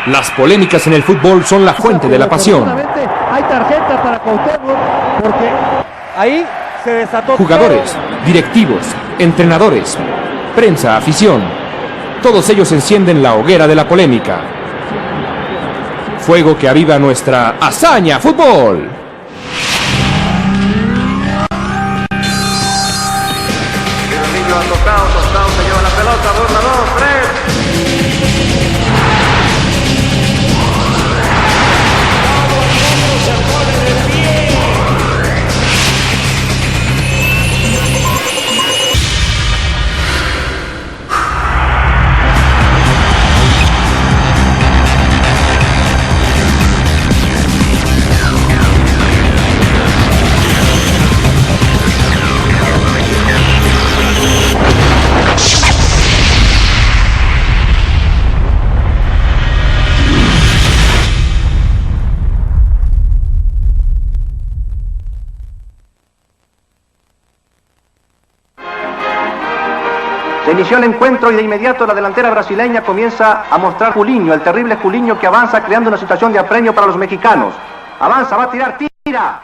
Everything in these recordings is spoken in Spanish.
Las polémicas en el fútbol son la fuente de la pasión. Hay tarjeta para Cuauhtémoc porque ahí se desató. Jugadores, directivos, entrenadores, prensa, afición, todos ellos encienden la hoguera de la polémica. Fuego que aviva nuestra hazaña fútbol. Tostado se lleva la pelota, 1, 2, 3. Se inició el encuentro y de inmediato la delantera brasileña comienza a mostrar Julinho, el terrible Julinho que avanza creando una situación de apremio para los mexicanos. Avanza, va a tirar, tira.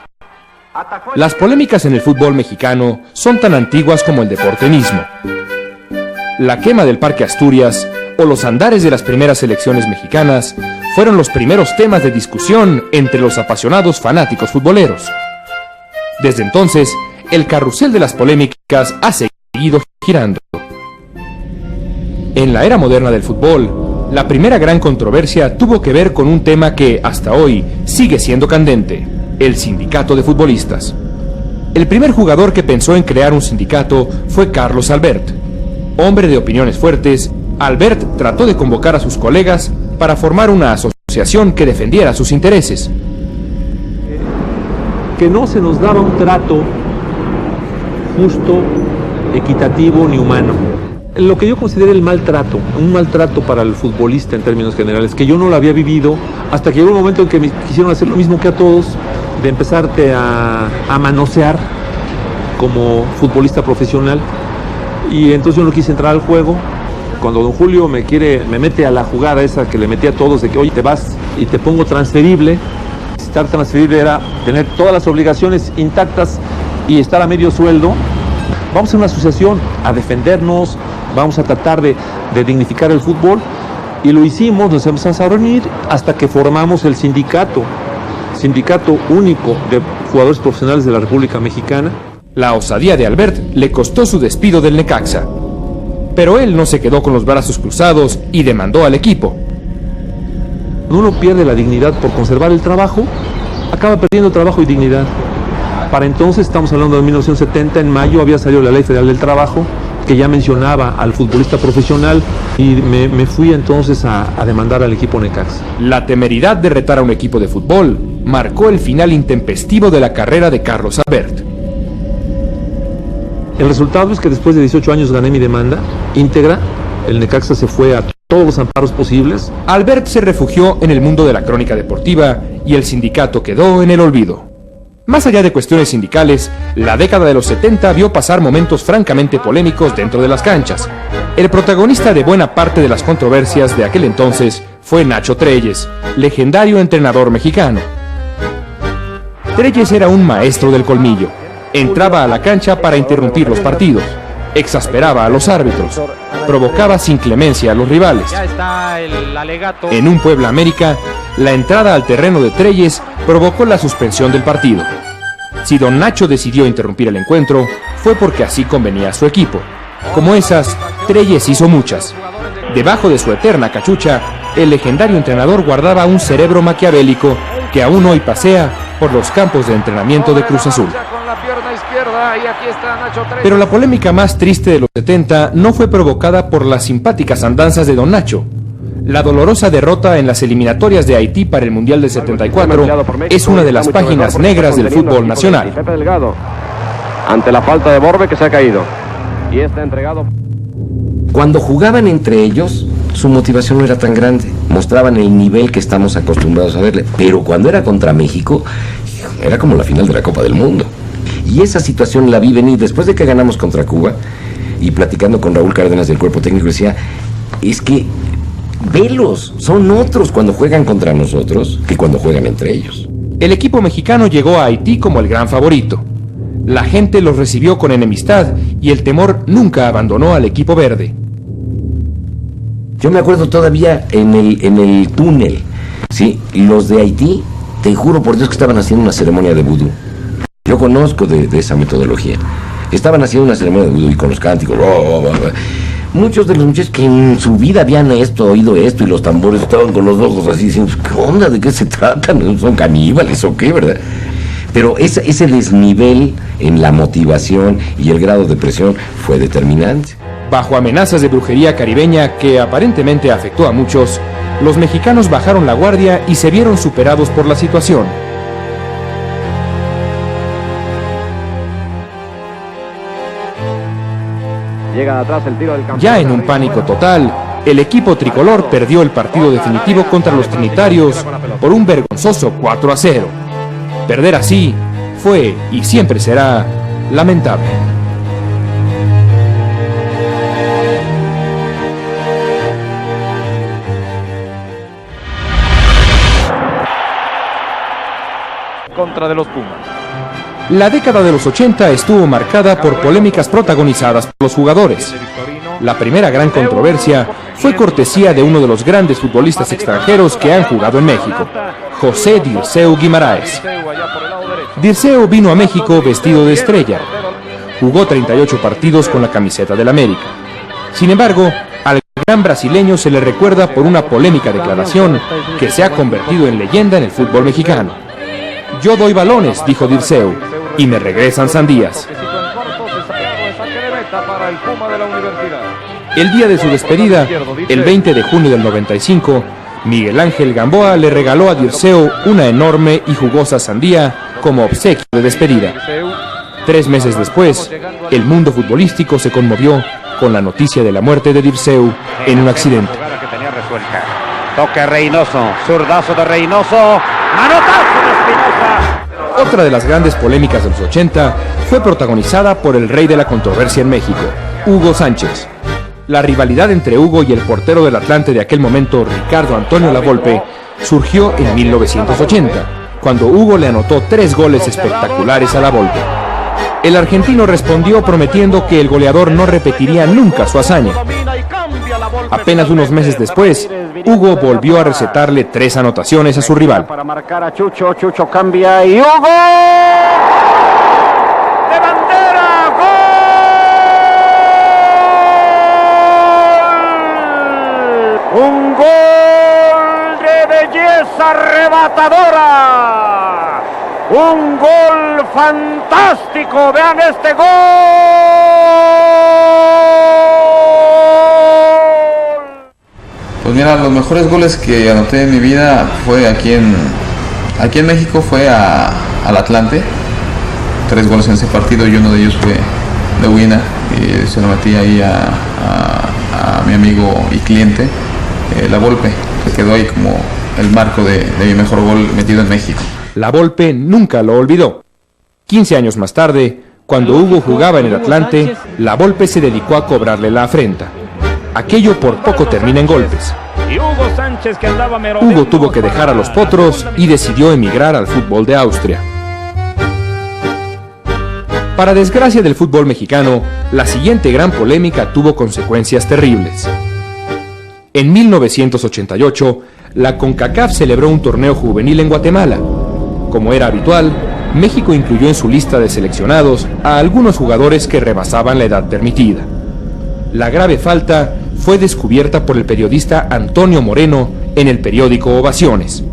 Las polémicas en el fútbol mexicano son tan antiguas como el deporte mismo. La quema del Parque Asturias o los andares de las primeras selecciones mexicanas fueron los primeros temas de discusión entre los apasionados fanáticos futboleros. Desde entonces, el carrusel de las polémicas ha seguido girando. En la era moderna del fútbol, la primera gran controversia tuvo que ver con un tema que, hasta hoy, sigue siendo candente: el sindicato de futbolistas. El primer jugador que pensó en crear un sindicato fue Carlos Albert. Hombre de opiniones fuertes, Albert trató de convocar a sus colegas para formar una asociación que defendiera sus intereses. Que no se nos daba un trato justo, equitativo ni humano. Lo que yo considero el maltrato, un maltrato para el futbolista en términos generales, que yo no lo había vivido hasta que llegó un momento en que me quisieron hacer lo mismo que a todos, de empezarte a manosear como futbolista profesional, y entonces yo no quise entrar al juego. Cuando don Julio me mete a la jugada esa que le metí a todos, de que oye, te vas y te pongo transferible. Estar transferible era tener todas las obligaciones intactas y estar a medio sueldo. Vamos a ser una asociación a defendernos, vamos a tratar de dignificar el fútbol, y lo hicimos, nos empezamos a reunir hasta que formamos el sindicato único de jugadores profesionales de la República Mexicana. La osadía de Albert le costó su despido del Necaxa, pero él no se quedó con los brazos cruzados y demandó al equipo. Cuando uno pierde la dignidad por conservar el trabajo, acaba perdiendo trabajo y dignidad. Para entonces, estamos hablando de 1970, en mayo había salido la Ley Federal del Trabajo, que ya mencionaba al futbolista profesional, y me fui entonces a demandar al equipo Necaxa. La temeridad de retar a un equipo de fútbol marcó el final intempestivo de la carrera de Carlos Albert. El resultado es que después de 18 años gané mi demanda íntegra. El Necaxa se fue a todos los amparos posibles. Albert se refugió en el mundo de la crónica deportiva y el sindicato quedó en el olvido. Más allá de cuestiones sindicales, la década de los 70 vio pasar momentos francamente polémicos dentro de las canchas. El protagonista de buena parte de las controversias de aquel entonces fue Nacho Treyes, legendario entrenador mexicano. Treyes era un maestro del colmillo. Entraba a la cancha para interrumpir los partidos, exasperaba a los árbitros, provocaba sin clemencia a los rivales. En un Puebla América, la entrada al terreno de Treyes provocó la suspensión del partido. Si don Nacho decidió interrumpir el encuentro, fue porque así convenía a su equipo. Como esas, Treyes hizo muchas. Debajo de su eterna cachucha, el legendario entrenador guardaba un cerebro maquiavélico que aún hoy pasea por los campos de entrenamiento de Cruz Azul. Pero la polémica más triste de los 70 no fue provocada por las simpáticas andanzas de don Nacho. La dolorosa derrota en las eliminatorias de Haití para el Mundial del 74 es una de las páginas negras del fútbol nacional. Ante la falta de Borbe, que se ha caído y está entregado. Cuando jugaban entre ellos, su motivación no era tan grande, mostraban el nivel que estamos acostumbrados a verle, pero cuando era contra México, era como la final de la Copa del Mundo. Y esa situación la vi venir después de que ganamos contra Cuba, y platicando con Raúl Cárdenas del cuerpo técnico decía, es que Velos, son otros cuando juegan contra nosotros que cuando juegan entre ellos. El equipo mexicano llegó a Haití como el gran favorito. La gente los recibió con enemistad y el temor nunca abandonó al equipo verde. Yo me acuerdo todavía en el túnel, ¿sí? Los de Haití, te juro por Dios que estaban haciendo una ceremonia de vudú. Yo conozco de esa metodología. Estaban haciendo una ceremonia de vudú y con los cánticos. Muchos de los muchachos que en su vida habían oído esto y los tambores estaban con los ojos así diciendo, ¿qué onda? ¿De qué se trata? ¿Son caníbales o qué, verdad? Pero ese desnivel en la motivación y el grado de presión fue determinante. Bajo amenazas de brujería caribeña que aparentemente afectó a muchos, los mexicanos bajaron la guardia y se vieron superados por la situación. Llega atrás el tiro del campeón. Ya en un pánico total, el equipo tricolor perdió el partido definitivo contra los trinitarios por un vergonzoso 4-0. Perder así fue y siempre será lamentable. Contra de los Pumas. La década de los 80 estuvo marcada por polémicas protagonizadas por los jugadores. La primera gran controversia fue cortesía de uno de los grandes futbolistas extranjeros que han jugado en México, José Dirceu Guimaraes. Dirceu vino a México vestido de estrella. Jugó 38 partidos con la camiseta del América. Sin embargo, al gran brasileño se le recuerda por una polémica declaración que se ha convertido en leyenda en el fútbol mexicano. Yo doy balones, dijo Dirceu, y me regresan sandías. El día de su despedida, el 20 de junio del 95, Miguel Ángel Gamboa le regaló a Dirceu una enorme y jugosa sandía como obsequio de despedida. 3 meses después, el mundo futbolístico se conmovió con la noticia de la muerte de Dirceu en un accidente. Toque Reynoso, zurdazo de Reynoso, manotazo de Espinosa. Otra de las grandes polémicas de los 80 fue protagonizada por el rey de la controversia en México, Hugo Sánchez. La rivalidad entre Hugo y el portero del Atlante de aquel momento, Ricardo Antonio Lavolpe, surgió en 1980, cuando Hugo le anotó 3 goles espectaculares a Lavolpe. El argentino respondió prometiendo que el goleador no repetiría nunca su hazaña. Apenas unos meses después, Hugo volvió a recetarle 3 anotaciones a su rival. Para marcar a Chucho, Chucho cambia y Hugo de bandera, gol. Un gol de belleza arrebatadora. Un gol fantástico. Vean este gol. Pues mira, los mejores goles que anoté en mi vida fue aquí en México, fue al Atlante. 3 goles en ese partido y uno de ellos fue de Huina y se lo metí ahí a mi amigo y cliente, Lavolpe, que quedó ahí como el marco de mi mejor gol metido en México. Lavolpe nunca lo olvidó. 15 años más tarde, cuando Hugo jugaba en el Atlante, Lavolpe se dedicó a cobrarle la afrenta. Aquello por poco termina en golpes. Hugo tuvo que dejar a los potros y decidió emigrar al fútbol de Austria. Para desgracia del fútbol mexicano, la siguiente gran polémica tuvo consecuencias terribles. En 1988, la CONCACAF celebró un torneo juvenil en Guatemala. Como era habitual, México incluyó en su lista de seleccionados a algunos jugadores que rebasaban la edad permitida. La grave falta fue descubierta por el periodista Antonio Moreno en el periódico Ovaciones.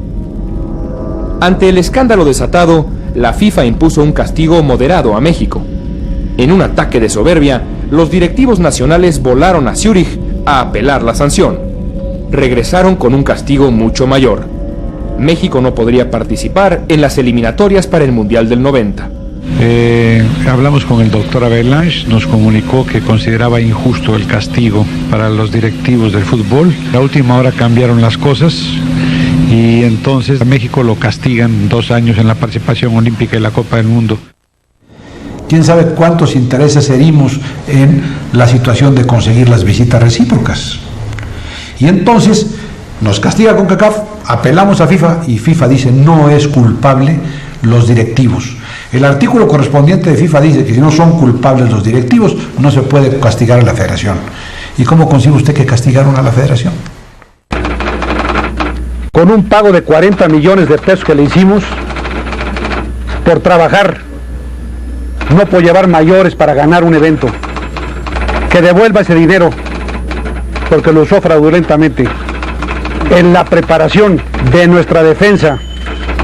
Ante el escándalo desatado, la FIFA impuso un castigo moderado a México. En un ataque de soberbia, los directivos nacionales volaron a Zúrich a apelar la sanción. Regresaron con un castigo mucho mayor. México no podría participar en las eliminatorias para el Mundial del 90. Hablamos con el doctor Avalanche, nos comunicó que consideraba injusto el castigo para los directivos del fútbol. A última hora cambiaron las cosas y entonces a México lo castigan 2 años en la participación olímpica y la Copa del Mundo. ¿Quién sabe cuántos intereses herimos en la situación de conseguir las visitas recíprocas? Y entonces nos castiga CONCACAF, apelamos a FIFA y FIFA dice no es culpable los directivos. El artículo correspondiente de FIFA dice que si no son culpables los directivos, no se puede castigar a la federación. ¿Y cómo consigue usted que castigaron a la federación? Con un pago de 40 millones de pesos que le hicimos por trabajar, no por llevar mayores para ganar un evento. Que devuelva ese dinero, porque lo usó fraudulentamente en la preparación de nuestra defensa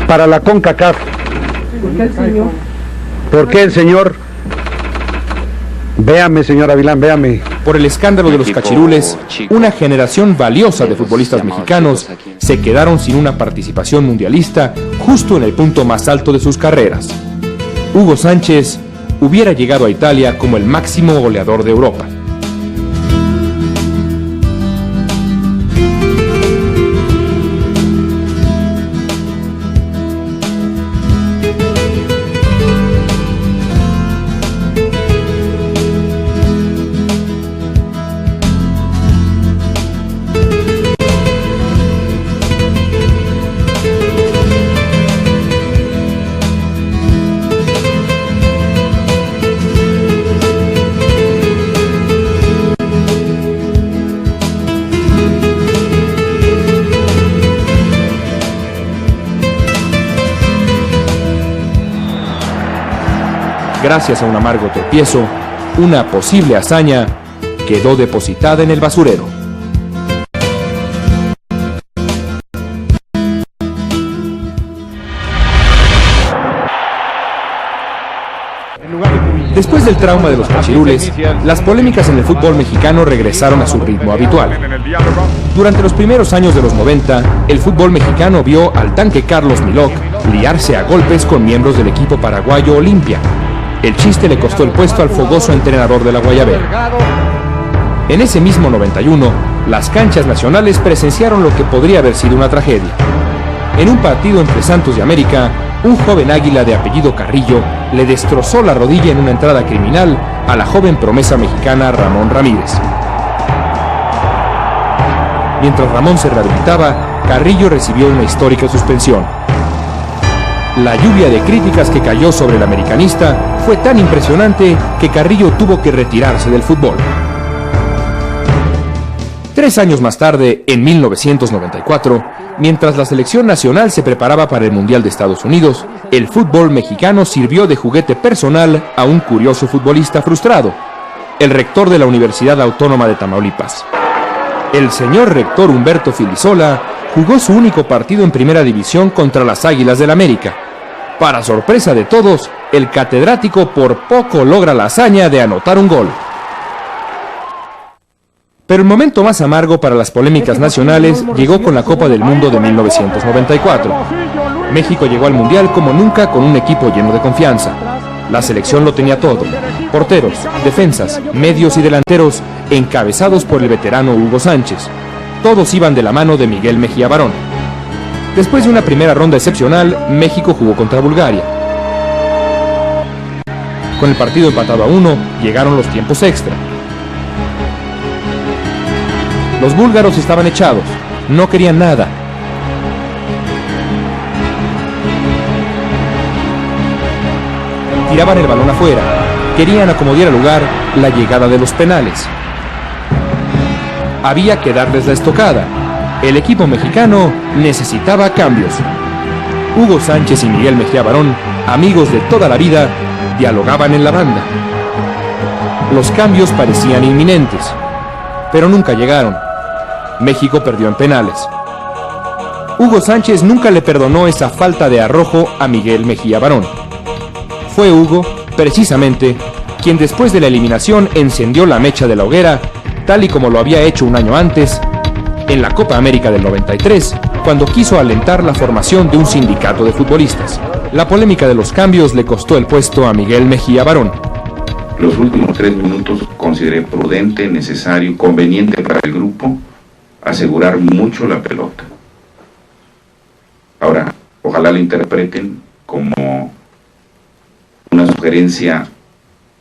para la CONCACAF. ¿Por qué el señor? Véame, señor Avilán, véame. Por el escándalo de los cachirules, una generación valiosa de futbolistas mexicanos se quedaron sin una participación mundialista justo en el punto más alto de sus carreras. Hugo Sánchez hubiera llegado a Italia como el máximo goleador de Europa. Gracias a un amargo tropiezo, una posible hazaña quedó depositada en el basurero. Después del trauma de los cachirules, las polémicas en el fútbol mexicano regresaron a su ritmo habitual. Durante los primeros años de los 90, el fútbol mexicano vio al tanque Carlos Milok liarse a golpes con miembros del equipo paraguayo Olimpia. El chiste le costó el puesto al fogoso entrenador de la Guayabera. En ese mismo 91, las canchas nacionales presenciaron lo que podría haber sido una tragedia. En un partido entre Santos y América, un joven águila de apellido Carrillo le destrozó la rodilla en una entrada criminal a la joven promesa mexicana Ramón Ramírez. Mientras Ramón se rehabilitaba, Carrillo recibió una histórica suspensión. La lluvia de críticas que cayó sobre el americanista fue tan impresionante que Carrillo tuvo que retirarse del fútbol. 3 años más tarde, en 1994, mientras la selección nacional se preparaba para el Mundial de Estados Unidos, el fútbol mexicano sirvió de juguete personal a un curioso futbolista frustrado, el rector de la Universidad Autónoma de Tamaulipas. El señor rector Humberto Filisola jugó su único partido en Primera División contra las Águilas del América. Para sorpresa de todos, el catedrático por poco logra la hazaña de anotar un gol. Pero el momento más amargo para las polémicas nacionales llegó con la Copa del Mundo de 1994. México llegó al Mundial como nunca con un equipo lleno de confianza. La selección lo tenía todo: porteros, defensas, medios y delanteros, encabezados por el veterano Hugo Sánchez. Todos iban de la mano de Miguel Mejía Barón. Después de una primera ronda excepcional, México jugó contra Bulgaria. Con el partido empatado a 1, llegaron los tiempos extra. Los búlgaros estaban echados, no querían nada. Tiraban el balón afuera, querían acomodar al lugar la llegada de los penales. Había que darles la estocada. El equipo mexicano necesitaba cambios. Hugo Sánchez y Miguel Mejía Barón, amigos de toda la vida, dialogaban en la banda. Los cambios parecían inminentes, pero nunca llegaron. México perdió en penales. Hugo Sánchez nunca le perdonó esa falta de arrojo a Miguel Mejía Barón. Fue Hugo, precisamente, quien después de la eliminación encendió la mecha de la hoguera, tal y como lo había hecho un año antes, en la Copa América del 93, cuando quiso alentar la formación de un sindicato de futbolistas. La polémica de los cambios le costó el puesto a Miguel Mejía Barón. Los últimos 3 minutos consideré prudente, necesario, conveniente para el grupo asegurar mucho la pelota. Ahora, ojalá lo interpreten como una sugerencia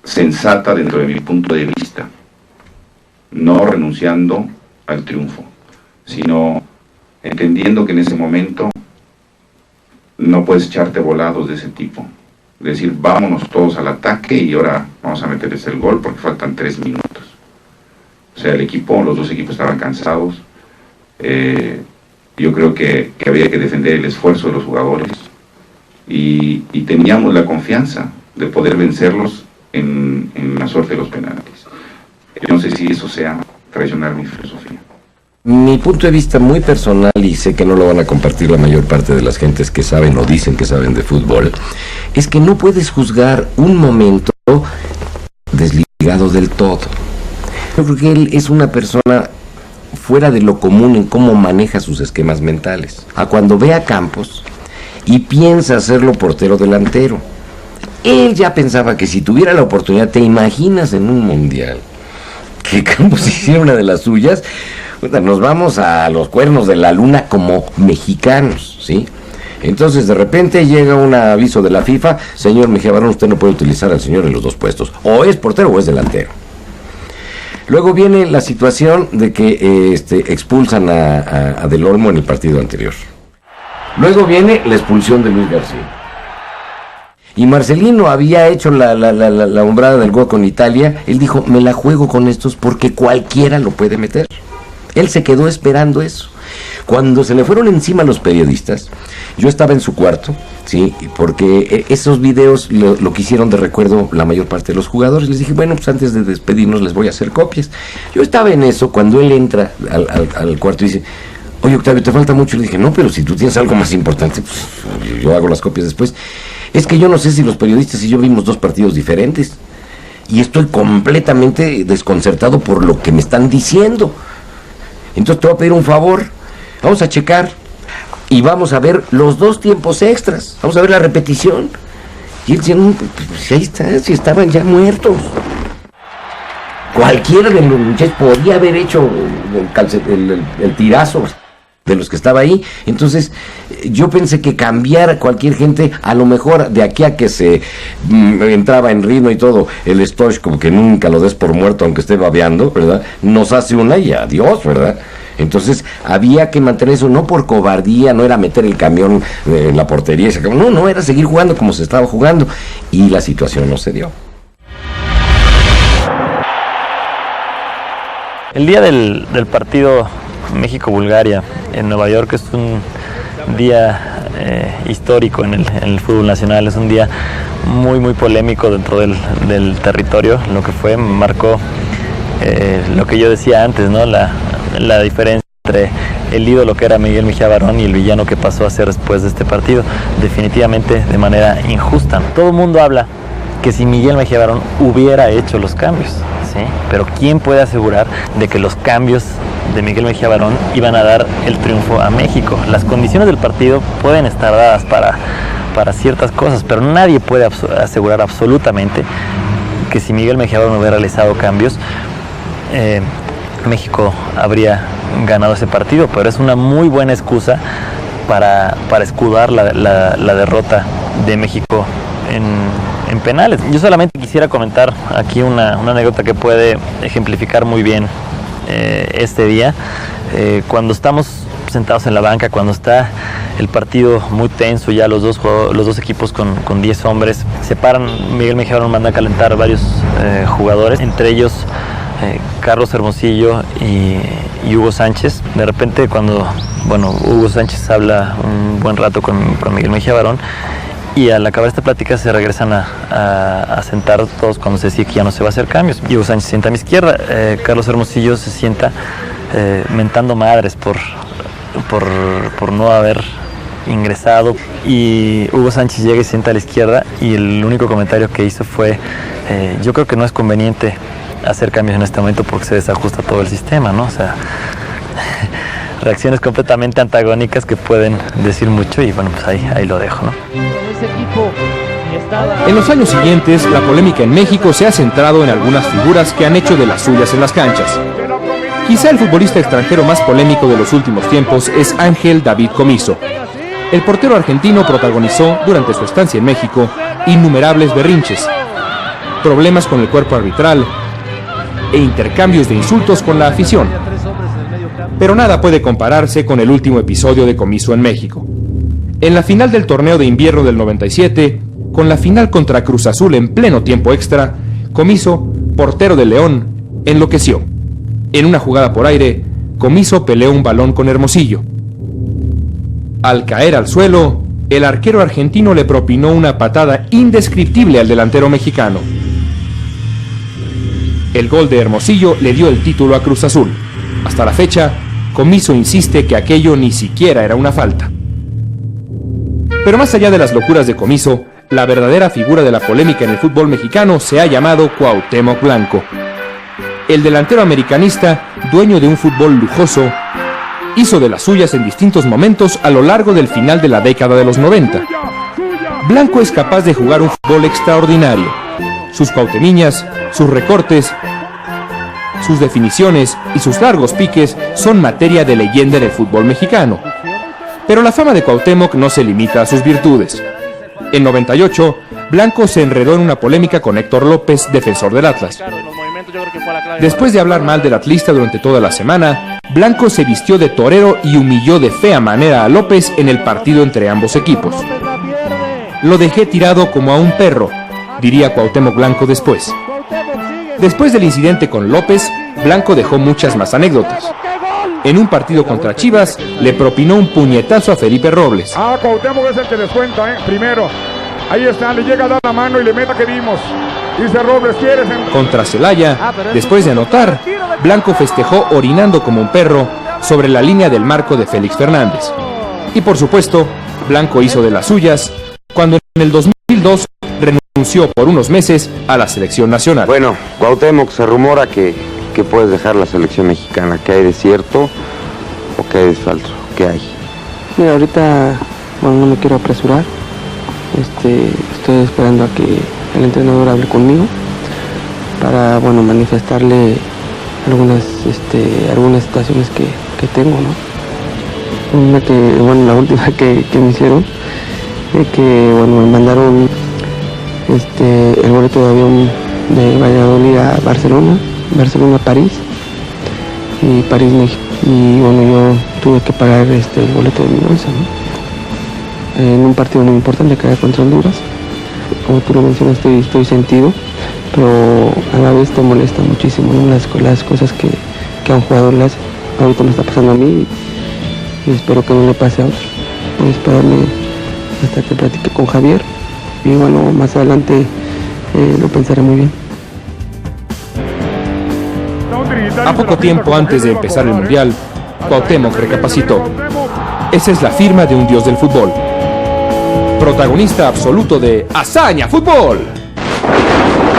sensata dentro de mi punto de vista, no renunciando al triunfo. sino entendiendo que en ese momento no puedes echarte volados de ese tipo. Decir, vámonos todos al ataque y ahora vamos a meterles el gol porque faltan 3 minutos. O sea, los dos equipos estaban cansados. Yo creo que había que defender el esfuerzo de los jugadores y teníamos la confianza de poder vencerlos en la suerte de los penaltis. Yo no sé si eso sea traicionar mi filosofía. Mi punto de vista muy personal, y sé que no lo van a compartir la mayor parte de las gentes que saben o dicen que saben de fútbol, es que no puedes juzgar un momento desligado del todo. Yo creo que él es una persona fuera de lo común en cómo maneja sus esquemas mentales. A cuando ve a Campos y piensa hacerlo portero delantero. Él ya pensaba que si tuviera la oportunidad, te imaginas en un mundial, que Campos hiciera una de las suyas, nos vamos a los cuernos de la luna como mexicanos, ¿sí? Entonces de repente llega un aviso de la FIFA, señor Mejía Barón, usted no puede utilizar al señor en los dos puestos, o es portero o es delantero. Luego viene la situación de que expulsan a Del Olmo en el partido anterior. Luego viene la expulsión de Luis García. Y Marcelino había hecho la hombrada del gol con Italia. Él dijo, me la juego con estos porque cualquiera lo puede meter. Él se quedó esperando eso. Cuando se le fueron encima los periodistas, yo estaba en su cuarto, ¿sí? Porque esos videos lo quisieron de recuerdo la mayor parte de los jugadores. Les dije, bueno, pues antes de despedirnos les voy a hacer copias. Yo estaba en eso cuando él entra al cuarto y dice, oye, Octavio, te falta mucho. Le dije, no, pero si tú tienes algo más importante, pues yo hago las copias después. Es que yo no sé si los periodistas y yo vimos dos partidos diferentes. Y estoy completamente desconcertado por lo que me están diciendo. Entonces te voy a pedir un favor. Vamos a checar y vamos a ver los dos tiempos extras. Vamos a ver la repetición. Y él decía, no, pues ahí está, si estaban ya muertos. Cualquiera de los muchachos podía haber hecho el tirazo de los que estaba ahí. Entonces yo pensé que cambiar a cualquier gente, a lo mejor de aquí a que se entraba en ritmo y todo, el Stoch, como que nunca lo des por muerto aunque esté babeando, ¿verdad? Nos hace una y adiós, ¿verdad? Entonces había que mantener eso, no por cobardía, no era meter el camión en la portería y sacar, no, era seguir jugando como se estaba jugando, y la situación no se dio. El día del partido México-Bulgaria en Nueva York es un día histórico en el fútbol nacional, es un día muy polémico dentro del territorio. Lo que fue marcó lo que yo decía antes, ¿no? La diferencia entre el ídolo que era Miguel Mejía Barón y el villano que pasó a ser después de este partido, definitivamente de manera injusta. Todo el mundo habla que si Miguel Mejía Barón hubiera hecho los cambios, ¿sí? Pero ¿quién puede asegurar de que los cambios de Miguel Mejía Barón iban a dar el triunfo a México? Las condiciones del partido pueden estar dadas para ciertas cosas, pero nadie puede asegurar absolutamente que si Miguel Mejía Barón hubiera realizado cambios, México habría ganado ese partido. Pero es una muy buena excusa para escudar la derrota de México en penales. Yo solamente quisiera comentar aquí una anécdota que puede ejemplificar muy bien este día. Cuando estamos sentados en la banca, cuando está el partido muy tenso, ya los dos equipos con 10 hombres, se paran, Miguel Mejía Barón manda a calentar a varios jugadores, entre ellos Carlos Hermosillo y Hugo Sánchez. De repente cuando Hugo Sánchez habla un buen rato con Miguel Mejía Barón, y al acabar esta plática se regresan a sentar todos cuando se decía que ya no se va a hacer cambios. Hugo Sánchez se sienta a mi izquierda, Carlos Hermosillo se sienta mentando madres por no haber ingresado, y Hugo Sánchez llega y se sienta a la izquierda, y el único comentario que hizo fue yo creo que no es conveniente hacer cambios en este momento porque se desajusta todo el sistema, ¿no? O sea, reacciones completamente antagónicas que pueden decir mucho, y bueno, pues ahí lo dejo, ¿no? En los años siguientes, la polémica en México se ha centrado en algunas figuras que han hecho de las suyas en las canchas. Quizá el futbolista extranjero más polémico de los últimos tiempos es Ángel David Comiso. El portero argentino protagonizó, durante su estancia en México, innumerables berrinches, problemas con el cuerpo arbitral e intercambios de insultos con la afición. Pero nada puede compararse con el último episodio de Comiso en México. En la final del torneo de invierno del 97, con la final contra Cruz Azul en pleno tiempo extra, Comiso, portero de León, enloqueció. En una jugada por aire, Comiso peleó un balón con Hermosillo. Al caer al suelo, el arquero argentino le propinó una patada indescriptible al delantero mexicano. El gol de Hermosillo le dio el título a Cruz Azul. Hasta la fecha, Comiso insiste que aquello ni siquiera era una falta. Pero más allá de las locuras de Comiso, la verdadera figura de la polémica en el fútbol mexicano se ha llamado Cuauhtémoc Blanco. El delantero americanista, dueño de un fútbol lujoso, hizo de las suyas en distintos momentos a lo largo del final de la década de los 90. Blanco es capaz de jugar un fútbol extraordinario. Sus cuauhtemiñas, sus recortes, sus definiciones y sus largos piques son materia de leyenda en el fútbol mexicano. Pero la fama de Cuauhtémoc no se limita a sus virtudes. En 98, Blanco se enredó en una polémica con Héctor López, defensor del Atlas. Después de hablar mal del atlista durante toda la semana, Blanco se vistió de torero y humilló de fea manera a López en el partido entre ambos equipos. Lo dejé tirado como a un perro, diría Cuauhtémoc Blanco después. Después del incidente con López, Blanco dejó muchas más anécdotas. En un partido contra Chivas, le propinó un puñetazo a Felipe Robles. Cuauhtémoc es el que descuenta, primero. Ahí está, le llega a dar la mano y le meta que dimos. Dice Robles, ¿quieres? Contra Celaya, después de anotar, Blanco festejó orinando como un perro sobre la línea del marco de Félix Fernández. Y por supuesto, Blanco hizo de las suyas cuando en el 2002 renunció por unos meses a la selección nacional. Bueno, Cuauhtémoc, se rumora que puedes dejar la selección mexicana. ¿Qué hay de cierto o qué hay de falso? ¿Qué hay? Mira, ahorita no me quiero apresurar. Estoy esperando a que el entrenador hable conmigo para manifestarle algunas situaciones que tengo, ¿no? La última que me hicieron, que me mandaron el boleto de avión de Valladolid a Barcelona a París y París México, y yo tuve que pagar el boleto de mi bolsa, ¿no? En un partido muy importante que era contra Honduras. Como tú lo mencionas, estoy sentido, pero a la vez te molesta muchísimo, ¿no? Las cosas que a un jugador le hace. Ahorita me está pasando a mí y espero que no le pase a otro. Voy a esperarme hasta que platique con Javier y más adelante lo pensaré muy bien. A poco tiempo antes de empezar el Mundial, Cuauhtémoc recapacitó. Esa es la firma de un dios del fútbol. Protagonista absoluto de Hazaña Fútbol.